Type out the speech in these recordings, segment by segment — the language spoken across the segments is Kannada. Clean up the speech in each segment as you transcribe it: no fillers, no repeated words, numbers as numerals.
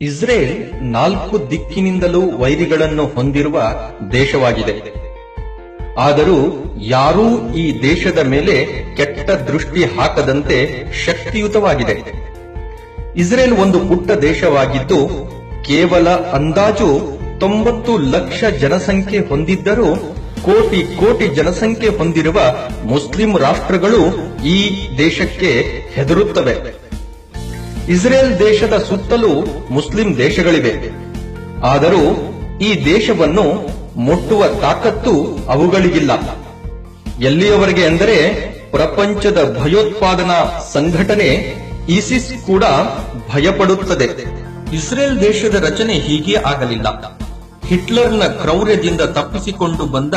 ಇಸ್ರೇಲ್ 4 ದಿಕ್ಕಿನಿಂದಲೂ ವೈರಿಗಳನ್ನು ಹೊಂದಿರುವ ದೇಶವಾಗಿದೆ. ಆದರೂ ಯಾರೂ ಈ ದೇಶದ ಮೇಲೆ ಕೆಟ್ಟ ದೃಷ್ಟಿ ಹಾಕದಂತೆ ಶಕ್ತಿಯುತವಾಗಿದೆ. ಇಸ್ರೇಲ್ ಒಂದು ಪುಟ್ಟ ದೇಶವಾಗಿದ್ದು ಕೇವಲ ಅಂದಾಜು 90 ಲಕ್ಷ ಜನಸಂಖ್ಯೆ ಹೊಂದಿದ್ದರೂ ಕೋಟಿ ಕೋಟಿ ಜನಸಂಖ್ಯೆ ಹೊಂದಿರುವ ಮುಸ್ಲಿಂ ರಾಷ್ಟ್ರಗಳು ಈ ದೇಶಕ್ಕೆ ಹೆದರುತ್ತವೆ. ಇಸ್ರೇಲ್ ದೇಶದ ಸುತ್ತಲೂ ಮುಸ್ಲಿಂ ದೇಶಗಳಿವೆ. ಆದರೂ ಈ ದೇಶವನ್ನು ಮುಟ್ಟುವ ತಾಕತ್ತು ಅವುಗಳಿಗಿಲ್ಲ. ಎಲ್ಲಿಯವರೆಗೆ ಎಂದರೆ ಪ್ರಪಂಚದ ಭಯೋತ್ಪಾದನಾ ಸಂಘಟನೆ ಇಸಿಸ್ ಕೂಡ ಭಯಪಡುತ್ತದೆ. ಇಸ್ರೇಲ್ ದೇಶದ ರಚನೆ ಹೀಗೆ ಆಗಲಿಲ್ಲ. ಹಿಟ್ಲರ್ನ ಕ್ರೌರ್ಯದಿಂದ ತಪ್ಪಿಸಿಕೊಂಡು ಬಂದ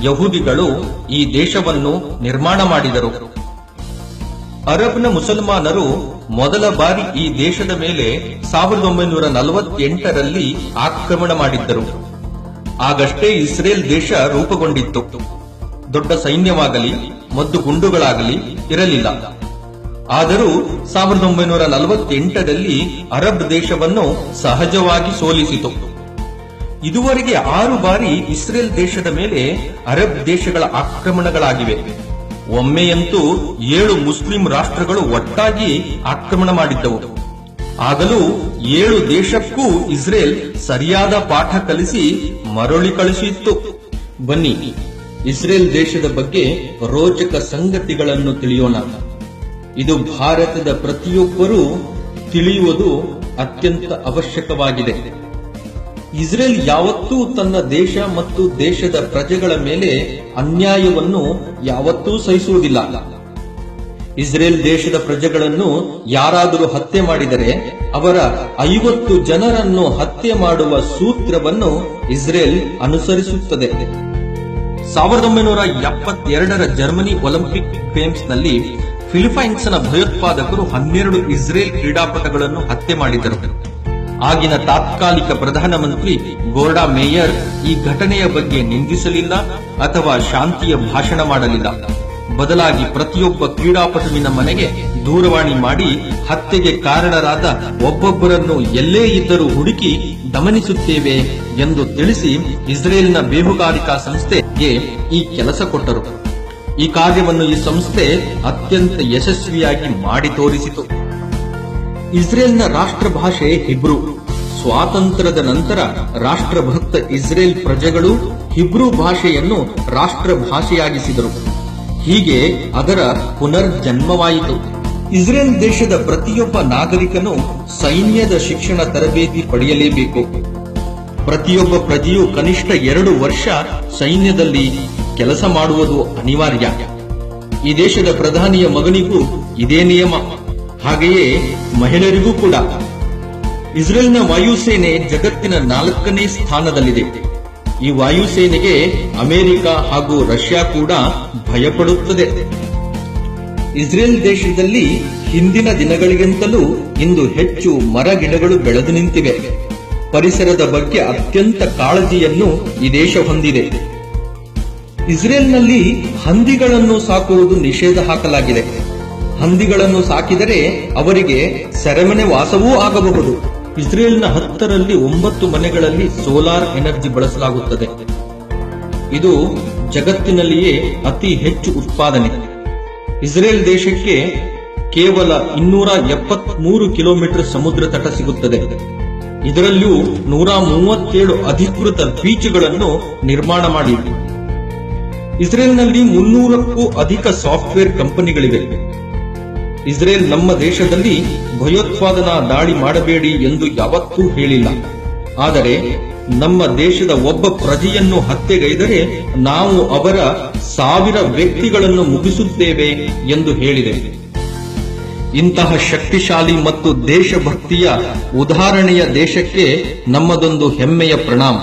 ಯಹೂದಿಗಳು ಈ ದೇಶವನ್ನು ನಿರ್ಮಾಣ ಮಾಡಿದರು. ಅರಬ್ನ ಮುಸಲ್ಮಾನರು ಮೊದಲ ಬಾರಿ ಈ ದೇಶದ ಮೇಲೆ 1948ರಲ್ಲಿ ಆಕ್ರಮಣ ಮಾಡಿದ್ದರು. ಆಗಷ್ಟೇ ಇಸ್ರೇಲ್ ದೇಶ ರೂಪುಗೊಂಡಿತ್ತು. ದೊಡ್ಡ ಸೈನ್ಯವಾಗಲಿ ಮದ್ದು ಗುಂಡುಗಳಾಗಲಿ ಇರಲಿಲ್ಲ. ಆದರೂ 1948ರಲ್ಲಿ ಅರಬ್ ದೇಶವನ್ನು ಸಹಜವಾಗಿ ಸೋಲಿಸಿತು. ಇದುವರೆಗೆ 6 ಬಾರಿ ಇಸ್ರೇಲ್ ದೇಶದ ಮೇಲೆ ಅರಬ್ ದೇಶಗಳ ಆಕ್ರಮಣಗಳಾಗಿವೆ. ಒಮ್ಮೆಯಂತೂ 7 ಮುಸ್ಲಿಂ ರಾಷ್ಟ್ರಗಳು ಒಟ್ಟಾಗಿ ಆಕ್ರಮಣ ಮಾಡಿದ್ದವು. ಆಗಲೂ 7 ದೇಶಕ್ಕೂ ಇಸ್ರೇಲ್ ಸರಿಯಾದ ಪಾಠ ಕಲಿಸಿ ಮರಳಿ ಕಳಿಸಿತ್ತು. ಬನ್ನಿ, ಇಸ್ರೇಲ್ ದೇಶದ ಬಗ್ಗೆ ರೋಚಕ ಸಂಗತಿಗಳನ್ನು ತಿಳಿಯೋಣ. ಇದು ಭಾರತದ ಪ್ರತಿಯೊಬ್ಬರೂ ತಿಳಿಯುವುದು ಅತ್ಯಂತ ಅವಶ್ಯಕವಾಗಿದೆ. ಇಸ್ರೇಲ್ ಯಾವತ್ತೂ ತನ್ನ ದೇಶ ಮತ್ತು ದೇಶದ ಪ್ರಜೆಗಳ ಮೇಲೆ ಅನ್ಯಾಯವನ್ನು ಯಾವತ್ತೂ ಸಹಿಸುವುದಿಲ್ಲ. ಇಸ್ರೇಲ್ ದೇಶದ ಪ್ರಜೆಗಳನ್ನು ಯಾರಾದರೂ ಹತ್ಯೆ ಮಾಡಿದರೆ ಅವರ 50 ಜನರನ್ನು ಹತ್ಯೆ ಮಾಡುವ ಸೂತ್ರವನ್ನು ಇಸ್ರೇಲ್ ಅನುಸರಿಸುತ್ತದೆ. 1972ರ ಜರ್ಮನಿ ಒಲಿಂಪಿಕ್ ಗೇಮ್ಸ್ನಲ್ಲಿ ಫಿಲಿಪೈನ್ಸ್ನ ಭಯೋತ್ಪಾದಕರು 12 ಇಸ್ರೇಲ್ ಕ್ರೀಡಾಪಟುಗಳನ್ನು ಹತ್ಯೆ ಮಾಡಿದರು. ಆಗಿನ ತಾತ್ಕಾಲಿಕ ಪ್ರಧಾನಮಂತ್ರಿ ಗೋರ್ಡಾ ಮೇಯರ್ ಈ ಘಟನೆಯ ಬಗ್ಗೆ ನಿಂದಿಸಲಿಲ್ಲ ಅಥವಾ ಶಾಂತಿಯ ಭಾಷಣ ಮಾಡಲಿಲ್ಲ. ಬದಲಾಗಿ ಪ್ರತಿಯೊಬ್ಬ ಕ್ರೀಡಾಪಟುವಿನ ಮನೆಗೆ ದೂರವಾಣಿ ಮಾಡಿ ಹತ್ಯೆಗೆ ಕಾರಣರಾದ ಒಬ್ಬೊಬ್ಬರನ್ನು ಎಲ್ಲೇ ಇದ್ದರೂ ಹುಡುಕಿ ದಮನಿಸುತ್ತೇವೆ ಎಂದು ತಿಳಿಸಿ ಇಸ್ರೇಲ್ನ ಬೇಹುಗಾರಿಕಾ ಸಂಸ್ಥೆಗೆ ಈ ಕೆಲಸ ಕೊಟ್ಟರು. ಈ ಕಾರ್ಯವನ್ನು ಈ ಸಂಸ್ಥೆ ಅತ್ಯಂತ ಯಶಸ್ವಿಯಾಗಿ ಮಾಡಿ ತೋರಿಸಿತು. ಇಸ್ರೇಲ್ನ ರಾಷ್ಟ್ರ ಭಾಷೆ ಹಿಬ್ರೂ. ಸ್ವಾತಂತ್ರ್ಯದ ನಂತರ ರಾಷ್ಟ್ರಭಕ್ತ ಇಸ್ರೇಲ್ ಪ್ರಜೆಗಳು ಹಿಬ್ರೂ ಭಾಷೆಯನ್ನು ರಾಷ್ಟ್ರ ಭಾಷೆಯಾಗಿಸಿದರು. ಹೀಗೆ ಅದರ ಪುನರ್ಜನ್ಮವಾಯಿತು. ಇಸ್ರೇಲ್ ದೇಶದ ಪ್ರತಿಯೊಬ್ಬ ನಾಗರಿಕನು ಸೈನ್ಯದ ಶಿಕ್ಷಣ ತರಬೇತಿ ಪಡೆಯಲೇಬೇಕು. ಪ್ರತಿಯೊಬ್ಬ ಪ್ರಜೆಯು ಕನಿಷ್ಠ 2 ವರ್ಷ ಸೈನ್ಯದಲ್ಲಿ ಕೆಲಸ ಮಾಡುವುದು ಅನಿವಾರ್ಯ. ಈ ದೇಶದ ಪ್ರಧಾನಿಯ ಮಗನಿಗೂ ಇದೇ ನಿಯಮ. ಹಾಗೆಯೇ ಮಹಿಳೆಯರಿಗೂ ಕೂಡ. ಇಸ್ರೇಲ್ನ ವಾಯುಸೇನೆ ಜಗತ್ತಿನ 4ನೇ ಸ್ಥಾನದಲ್ಲಿದೆ. ಈ ವಾಯುಸೇನೆಗೆ ಅಮೆರಿಕ ಹಾಗೂ ರಷ್ಯಾ ಕೂಡ ಭಯಪಡುತ್ತದೆ. ಇಸ್ರೇಲ್ ದೇಶದಲ್ಲಿ ಹಿಂದಿನ ದಿನಗಳಿಗಿಂತಲೂ ಇಂದು ಹೆಚ್ಚು ಮರ ಗಿಡಗಳು ಬೆಳೆದು ನಿಂತಿವೆ. ಪರಿಸರದ ಬಗ್ಗೆ ಅತ್ಯಂತ ಕಾಳಜಿಯನ್ನು ಈ ದೇಶ ಹೊಂದಿದೆ. ಇಸ್ರೇಲ್ನಲ್ಲಿ ಹಂದಿಗಳನ್ನು ಸಾಕುವುದು ನಿಷೇಧ ಹಾಕಲಾಗಿದೆ. ಹಂದಿಗಳನ್ನು ಸಾಕಿದರೆ ಅವರಿಗೆ ಸೆರೆಮನೆ ವಾಸವೂ ಆಗಬಹುದು. ಇಸ್ರೇಲ್ನ 10ರಲ್ಲಿ 9 ಮನೆಗಳಲ್ಲಿ ಸೋಲಾರ್ ಎನರ್ಜಿ ಬಳಸಲಾಗುತ್ತದೆ. ಇದು ಜಗತ್ತಿನಲ್ಲಿಯೇ ಅತಿ ಹೆಚ್ಚು ಉತ್ಪಾದನೆ. ಇಸ್ರೇಲ್ ದೇಶಕ್ಕೆ ಕೇವಲ 273 ಕಿಲೋಮೀಟರ್ ಸಮುದ್ರ ತಟ ಸಿಗುತ್ತದೆ. ಇದರಲ್ಲೂ 137 ಅಧಿಕೃತ ಬೀಚ್ಗಳನ್ನು ನಿರ್ಮಾಣ ಮಾಡಿದೆ. ಇಸ್ರೇಲ್ನಲ್ಲಿ 300ಕ್ಕೂ ಅಧಿಕ ಸಾಫ್ಟ್ವೇರ್ ಕಂಪನಿಗಳಿವೆ. ಇಸ್ರೇಲ್ ನಮ್ಮ ದೇಶದಲ್ಲಿ ಭಯೋತ್ಪಾದನಾ ದಾಳಿ ಮಾಡಬೇಡಿ ಎಂದು ಯಾವತ್ತೂ ಹೇಳಿಲ್ಲ. ಆದರೆ ನಮ್ಮ ದೇಶದ ಒಬ್ಬ ಪ್ರಜೆಯನ್ನು ಹತ್ಯೆಗೈದರೆ ನಾವು ಅವರ 1000 ವ್ಯಕ್ತಿಗಳನ್ನು ಮುಗಿಸುತ್ತೇವೆ ಎಂದು ಹೇಳಿದೆ. ಇಂತಹ ಶಕ್ತಿಶಾಲಿ ಮತ್ತು ದೇಶಭಕ್ತಿಯ ಉದಾಹರಣೆಯ ದೇಶಕ್ಕೆ ನಮ್ಮದೊಂದು ಹೆಮ್ಮೆಯ ಪ್ರಣಾಮ.